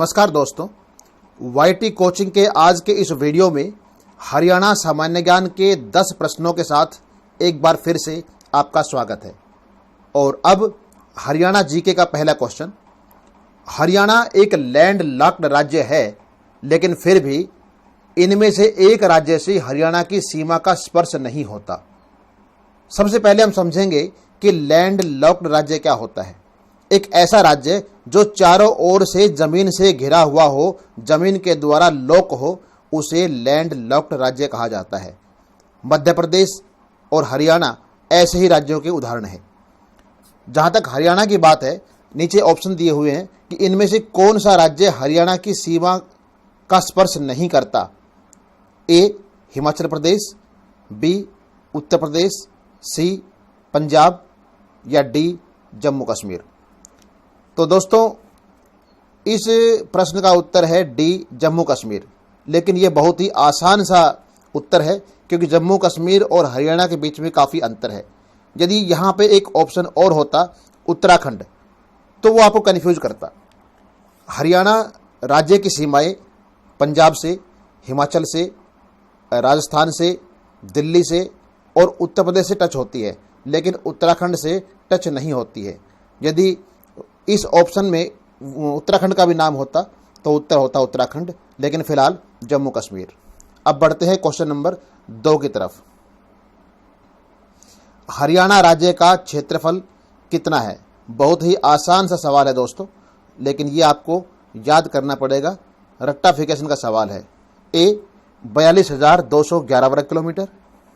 नमस्कार दोस्तों, YT coaching के आज के इस वीडियो में हरियाणा सामान्य ज्ञान के 10 प्रश्नों के साथ एक बार फिर से आपका स्वागत है। और अब हरियाणा जीके का पहला क्वेश्चन। हरियाणा एक लैंड लॉक्ड राज्य है, लेकिन फिर भी इनमें से एक राज्य से हरियाणा की सीमा का स्पर्श नहीं होता। सबसे पहले हम समझेंगे कि लैंड लॉक्ड राज्य क्या होता है। एक ऐसा राज्य जो चारों ओर से जमीन से घिरा हुआ हो, जमीन के द्वारा लॉक हो, उसे लैंड लॉक्ड राज्य कहा जाता है। मध्य प्रदेश और हरियाणा ऐसे ही राज्यों के उदाहरण हैं। जहां तक हरियाणा की बात है, नीचे ऑप्शन दिए हुए हैं कि इनमें से कौन सा राज्य हरियाणा की सीमा का स्पर्श नहीं करता। ए हिमाचल प्रदेश, बी उत्तर प्रदेश, सी पंजाब या डी जम्मू कश्मीर। तो दोस्तों, इस प्रश्न का उत्तर है डी जम्मू कश्मीर। लेकिन यह बहुत ही आसान सा उत्तर है, क्योंकि जम्मू कश्मीर और हरियाणा के बीच में काफ़ी अंतर है। यदि यहाँ पे एक ऑप्शन और होता उत्तराखंड, तो वो आपको कन्फ्यूज करता। हरियाणा राज्य की सीमाएं पंजाब से, हिमाचल से, राजस्थान से, दिल्ली से और उत्तर प्रदेश से टच होती है, लेकिन उत्तराखंड से टच नहीं होती है। यदि इस ऑप्शन में उत्तराखंड का भी नाम होता तो उत्तर होता उत्तराखंड, लेकिन फिलहाल जम्मू कश्मीर। अब बढ़ते हैं क्वेश्चन नंबर 2 की तरफ। हरियाणा राज्य का क्षेत्रफल कितना है? बहुत ही आसान सा सवाल है दोस्तों, लेकिन ये आपको याद करना पड़ेगा। रट्टाफिकेशन का सवाल है। ए 42,211 वर्ग किलोमीटर,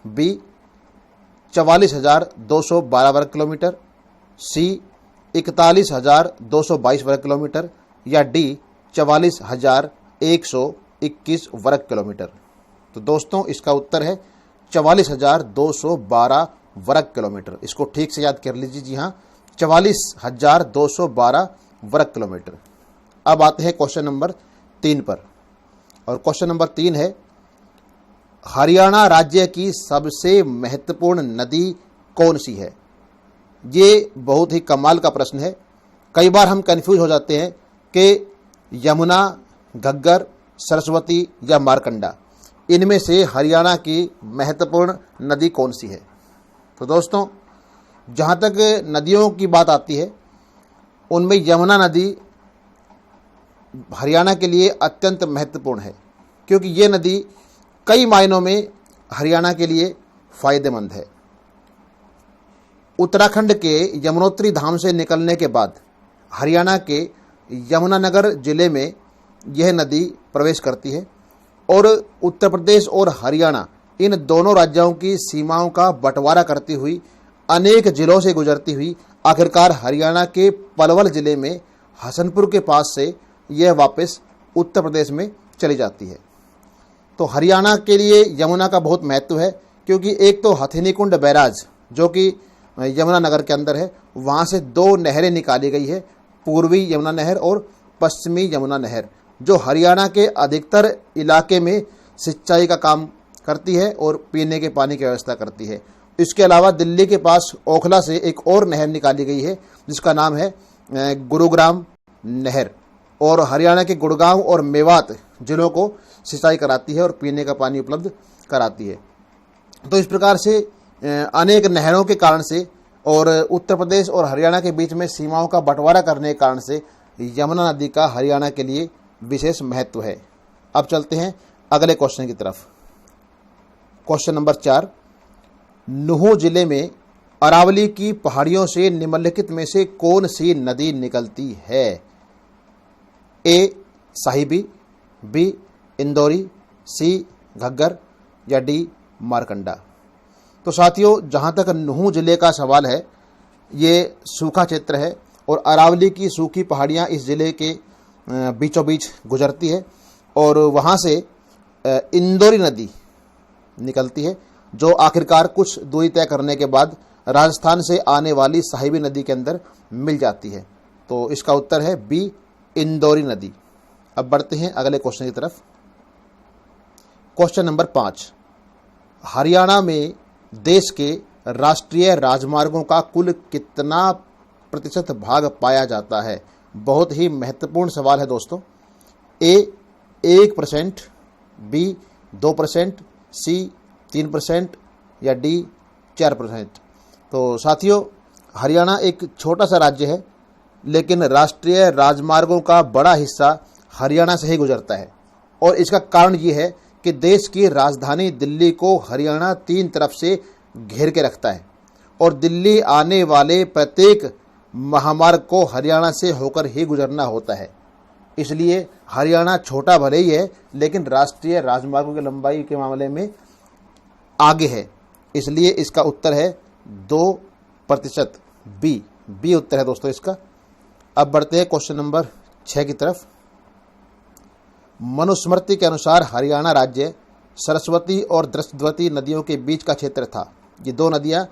बी 44,212 वर्ग किलोमीटर, सी 41,222 वर्ग किलोमीटर या डी 44,121 वर्ग किलोमीटर। तो दोस्तों, इसका उत्तर है 44,212 वर्ग किलोमीटर। इसको ठीक से याद कर लीजिए। जी हाँ, 44,212 वर्ग किलोमीटर। अब आते हैं क्वेश्चन नंबर 3 पर, और क्वेश्चन नंबर 3 है, हरियाणा राज्य की सबसे महत्वपूर्ण नदी कौन सी है? ये बहुत ही कमाल का प्रश्न है। कई बार हम कंफ्यूज हो जाते हैं कि यमुना, घग्गर, सरस्वती या मारकंडा, इनमें से हरियाणा की महत्वपूर्ण नदी कौन सी है? तो दोस्तों, जहाँ तक नदियों की बात आती है, उनमें यमुना नदी हरियाणा के लिए अत्यंत महत्वपूर्ण है, क्योंकि ये नदी कई मायनों में हरियाणा के लिए फायदेमंद है। उत्तराखंड के यमुनोत्री धाम से निकलने के बाद हरियाणा के यमुनानगर जिले में यह नदी प्रवेश करती है, और उत्तर प्रदेश और हरियाणा इन दोनों राज्यों की सीमाओं का बंटवारा करती हुई, अनेक जिलों से गुजरती हुई, आखिरकार हरियाणा के पलवल जिले में हसनपुर के पास से यह वापस उत्तर प्रदेश में चली जाती है। तो हरियाणा के लिए यमुना का बहुत महत्व है, क्योंकि एक तो हथिनीकुंड बैराज जो कि यमुनानगर के अंदर है, वहाँ से 2 नहरें निकाली गई है, पूर्वी यमुना नहर और पश्चिमी यमुना नहर, जो हरियाणा के अधिकतर इलाके में सिंचाई का काम करती है और पीने के पानी की व्यवस्था करती है। इसके अलावा दिल्ली के पास ओखला से एक और नहर निकाली गई है, जिसका नाम है गुरुग्राम नहर, और हरियाणा के गुड़गांव और मेवात जिलों को सिंचाई कराती है और पीने का पानी उपलब्ध कराती है। तो इस प्रकार से अनेक नहरों के कारण से और उत्तर प्रदेश और हरियाणा के बीच में सीमाओं का बंटवारा करने के कारण से यमुना नदी का हरियाणा के लिए विशेष महत्व है। अब चलते हैं अगले क्वेश्चन की तरफ। क्वेश्चन नंबर 4, नुहू जिले में अरावली की पहाड़ियों से निम्नलिखित में से कौन सी नदी निकलती है? ए साहिबी, बी इंदौरी, सी घग्गर या डी मारकंडा। तो साथियों, जहाँ तक नुहू जिले का सवाल है, ये सूखा क्षेत्र है और अरावली की सूखी पहाड़ियाँ इस जिले के बीचों बीच गुजरती है, और वहाँ से इंदौरी नदी निकलती है, जो आखिरकार कुछ दूरी तय करने के बाद राजस्थान से आने वाली साहिबी नदी के अंदर मिल जाती है। तो इसका उत्तर है बी इंदौरी नदी। अब बढ़ते हैं अगले क्वेश्चन की तरफ। क्वेश्चन नंबर 5, हरियाणा में देश के राष्ट्रीय राजमार्गों का कुल कितना प्रतिशत भाग पाया जाता है? बहुत ही महत्वपूर्ण सवाल है दोस्तों। ए 1%, बी 2%, सी 3% या डी 4%। तो साथियों, हरियाणा एक छोटा सा राज्य है, लेकिन राष्ट्रीय राजमार्गों का बड़ा हिस्सा हरियाणा से ही गुजरता है। और इसका कारण ये है कि देश की राजधानी दिल्ली को हरियाणा 3 तरफ से घेर के रखता है और दिल्ली आने वाले प्रत्येक महामार्ग को हरियाणा से होकर ही गुजरना होता है। इसलिए हरियाणा छोटा भले ही है, लेकिन राष्ट्रीय राजमार्गों की लंबाई के मामले में आगे है। इसलिए इसका उत्तर है 2%, बी उत्तर है दोस्तों इसका। अब बढ़ते हैं क्वेश्चन नंबर 6 की तरफ। मनुस्मृति के अनुसार हरियाणा राज्य सरस्वती और दृष्टद्वती नदियों के बीच का क्षेत्र था। ये 2 नदियां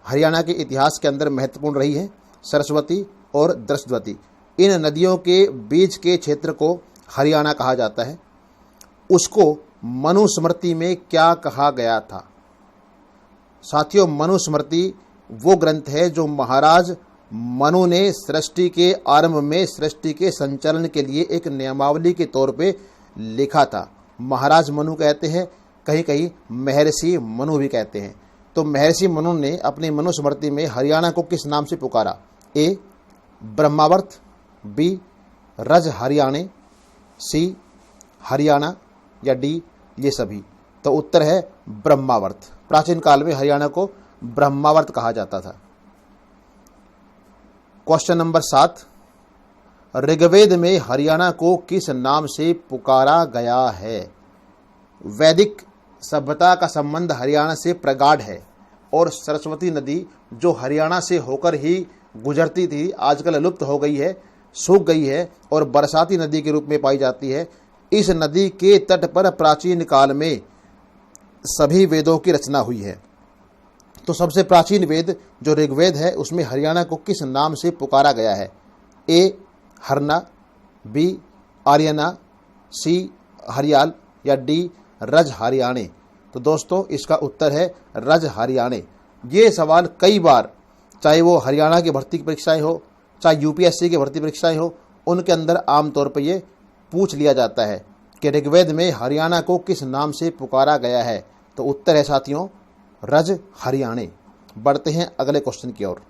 हरियाणा के इतिहास के अंदर महत्वपूर्ण रही हैं, सरस्वती और दृष्टद्वती। इन नदियों के बीच के क्षेत्र को हरियाणा कहा जाता है। उसको मनुस्मृति में क्या कहा गया था? साथियों, मनुस्मृति वो ग्रंथ है जो महाराज मनु ने सृष्टि के आरंभ में सृष्टि के संचालन के लिए एक नियमावली के तौर पे लिखा था। महाराज मनु कहते हैं, कहीं कहीं महर्षि मनु भी कहते हैं। तो महर्षि मनु ने अपनी मनुस्मृति में हरियाणा को किस नाम से पुकारा? ए ब्रह्मावर्त, बी रज हरियाणे, सी हरियाणा या डी ये सभी। तो उत्तर है ब्रह्मावर्त। प्राचीन काल में हरियाणा को ब्रह्मावर्त कहा जाता था। क्वेश्चन नंबर 7, ऋग्वेद में हरियाणा को किस नाम से पुकारा गया है? वैदिक सभ्यता का संबंध हरियाणा से प्रगाढ़ है और सरस्वती नदी जो हरियाणा से होकर ही गुजरती थी, आजकल लुप्त हो गई है, सूख गई है और बरसाती नदी के रूप में पाई जाती है। इस नदी के तट पर प्राचीन काल में सभी वेदों की रचना हुई है। तो सबसे प्राचीन वेद जो ऋग्वेद है, उसमें हरियाणा को किस नाम से पुकारा गया है? ए हरना, बी आर्यना, सी हरियाल या डी रज हरियाणे। तो दोस्तों इसका उत्तर है रज हरियाणे। ये सवाल कई बार, चाहे वो हरियाणा की भर्ती की परीक्षाएं हो, चाहे यूपीएससी की भर्ती परीक्षाएं हो, उनके अंदर आमतौर पर ये पूछ लिया जाता है कि ऋग्वेद में हरियाणा को किस नाम से पुकारा गया है। तो उत्तर है साथियों रज हरियाणे। बढ़ते हैं अगले क्वेश्चन की ओर।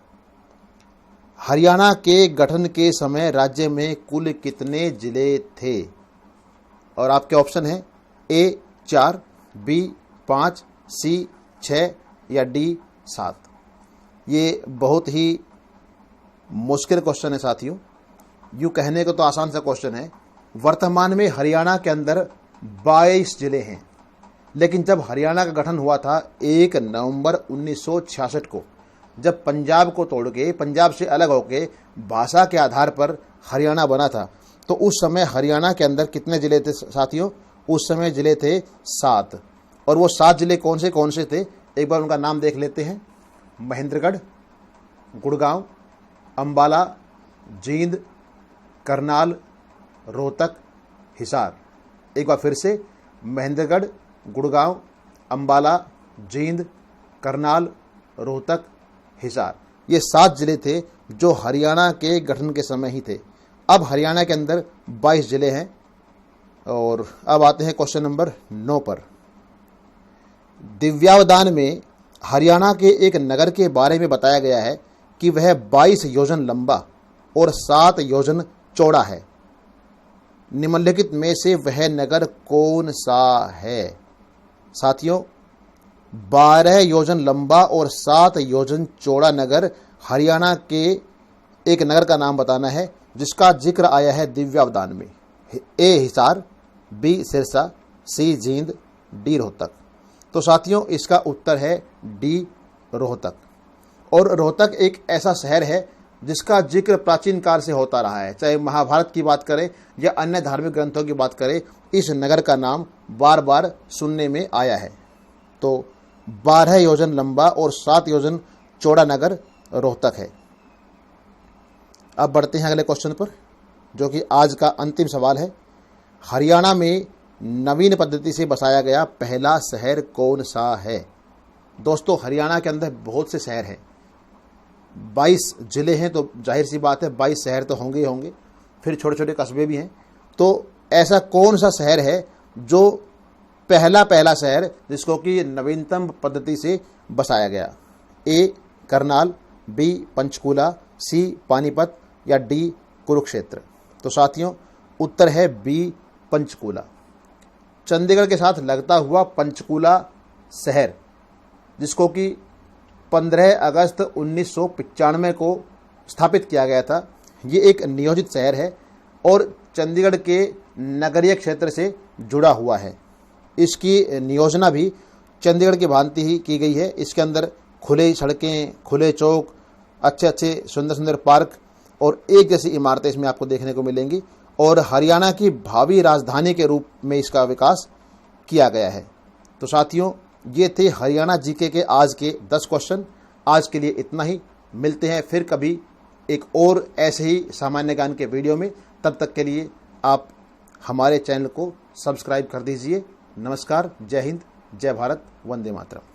हरियाणा के गठन के समय राज्य में कुल कितने जिले थे? और आपके ऑप्शन है ए 4, बी 5, सी 6 या डी 7। ये बहुत ही मुश्किल क्वेश्चन है साथियों। यूँ कहने को तो आसान सा क्वेश्चन है। वर्तमान में हरियाणा के अंदर 22 जिले हैं, लेकिन जब हरियाणा का गठन हुआ था 1 नवंबर 1966 को, जब पंजाब को तोड़ के, पंजाब से अलग होके भाषा के आधार पर हरियाणा बना था, तो उस समय हरियाणा के अंदर कितने जिले थे साथियों? उस समय जिले थे 7। और वो 7 जिले कौन से थे? एक बार उनका नाम देख लेते हैं। महेंद्रगढ़, गुड़गांव, अंबाला, जींद, करनाल, रोहतक, हिसार। एक बार फिर से, महेंद्रगढ़, गुड़गांव, अंबाला, जींद, करनाल, रोहतक, हिसार। ये 7 जिले थे जो हरियाणा के गठन के समय ही थे। अब हरियाणा के अंदर 22 जिले हैं। और अब आते हैं क्वेश्चन नंबर 9 पर। दिव्यावदान में हरियाणा के एक नगर के बारे में बताया गया है कि वह 22 योजन लंबा और 7 योजन चौड़ा है। निम्नलिखित में से वह नगर कौन सा है? साथियों, 12 योजन लंबा और 7 योजन चौड़ा नगर हरियाणा के एक नगर का नाम बताना है जिसका जिक्र आया है दिव्यावदान में। ए हिसार, बी सिरसा, सी जींद, डी रोहतक। तो साथियों इसका उत्तर है डी रोहतक। और रोहतक एक ऐसा शहर है जिसका जिक्र प्राचीन काल से होता रहा है। चाहे महाभारत की बात करें या अन्य धार्मिक ग्रंथों की बात करें, इस नगर का नाम बार बार सुनने में आया है। तो 12 योजन लंबा और 7 योजन चौड़ा नगर रोहतक है। अब बढ़ते हैं अगले क्वेश्चन पर, जो कि आज का अंतिम सवाल है। हरियाणा में नवीन पद्धति से बसाया गया पहला शहर कौन सा है? दोस्तों हरियाणा के अंदर बहुत से शहर हैं, 22 जिले हैं, तो जाहिर सी बात है 22 शहर तो होंगे ही होंगे, फिर छोटे छोटे कस्बे भी हैं। तो ऐसा कौन सा शहर है जो पहला शहर जिसको कि नवीनतम पद्धति से बसाया गया? ए करनाल, बी पंचकूला, सी पानीपत या डी कुरुक्षेत्र? तो साथियों उत्तर है बी पंचकूला। चंडीगढ़ के साथ लगता हुआ पंचकूला शहर जिसको कि 15 अगस्त 1995 को स्थापित किया गया था, ये एक नियोजित शहर है और चंडीगढ़ के नगरीय क्षेत्र से जुड़ा हुआ है। इसकी नियोजना भी चंडीगढ़ की भांति ही की गई है। इसके अंदर खुले सड़कें, खुले चौक, अच्छे सुंदर सुंदर पार्क और एक जैसी इमारतें इसमें आपको देखने को मिलेंगी और हरियाणा की भावी राजधानी के रूप में इसका विकास किया गया है। तो साथियों ये थे हरियाणा जीके के आज के 10 क्वेश्चन। आज के लिए इतना ही, मिलते हैं फिर कभी एक और ऐसे ही सामान्य ज्ञान के वीडियो में। तब तक के लिए आप हमारे चैनल को सब्सक्राइब कर दीजिए। नमस्कार, जय हिंद, जय भारत, वंदे मातरम।